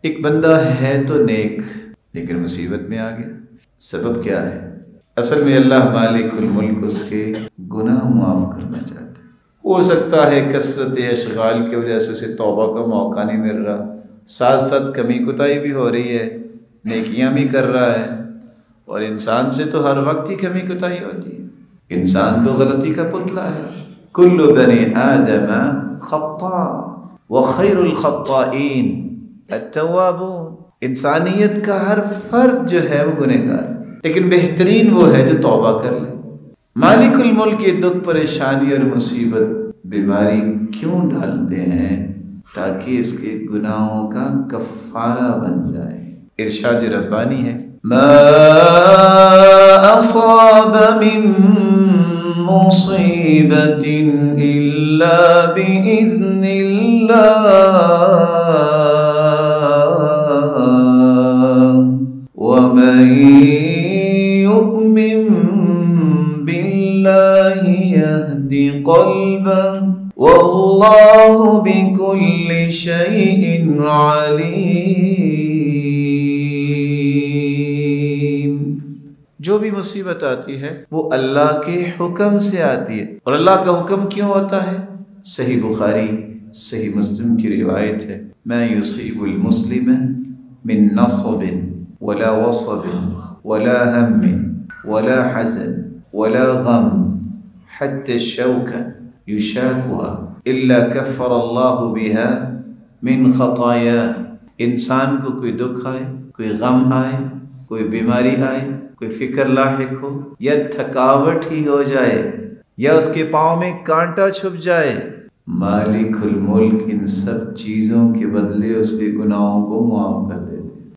ایک بندہ ہے تو نیک لیکن مصیبت میں آ گیا، سبب کیا ہے؟ اصل میں اللہ مالک الملک اس کے گناہ معاف کرنا چاہتا ہے۔ ہو سکتا ہے کثرت اشغال کی وجہ سے اسے توبہ کا موقع نہیں مل رہا، ساتھ ساتھ کمی کوتاہی بھی ہو رہی ہے، نیکیاں بھی کر رہا ہے، اور انسان سے تو ہر وقت ہی کمی کوتاہی ہوتی ہے، انسان تو غلطی کا پتلا ہے۔ کل بنی آدم خطاء وخیر الخطائین التوابون، انسانیت کا ہر فرد جو ہے وہ گنہگار، لیکن بہترین وہ ہے جو توبہ کر لے۔ مالک الملک یہ دکھ پریشانی اور مصیبت بیماری کیوں ڈالتے ہیں؟ تاکہ اس کے گناہوں کا کفارہ بن جائے۔ ارشاد ربانی ہے، ما اصاب من مصیبت الا باذن اللہ ومن یؤمن باللہ یہد قلبہ واللہ بکل شیء علیم۔ جو بھی مصیبت آتی ہے وہ اللہ کے حکم سے آتی ہے، اور اللہ کا حکم کیوں ہوتا ہے؟ صحیح بخاری صحیح مسلم کی روایت ہے، ما یصیب المسلم من نصب ولا وصب ولا هم ولا حزن ولا غم حتى الشوكة يشاكها إلا كفر الله بها من خطاياه۔ انسان کو کوئی دکھ آئے، کوئی غم آئے، کوئی بیماری آئے، کوئی فکر لاحق ہو، یا تھکاوٹ ہی ہو جائے، یا اس کے پاؤں میں کانٹا چھپ جائے، مالک الملک ان سب چیزوں کے بدلے اس کے گناہوں کو معاف کر دے۔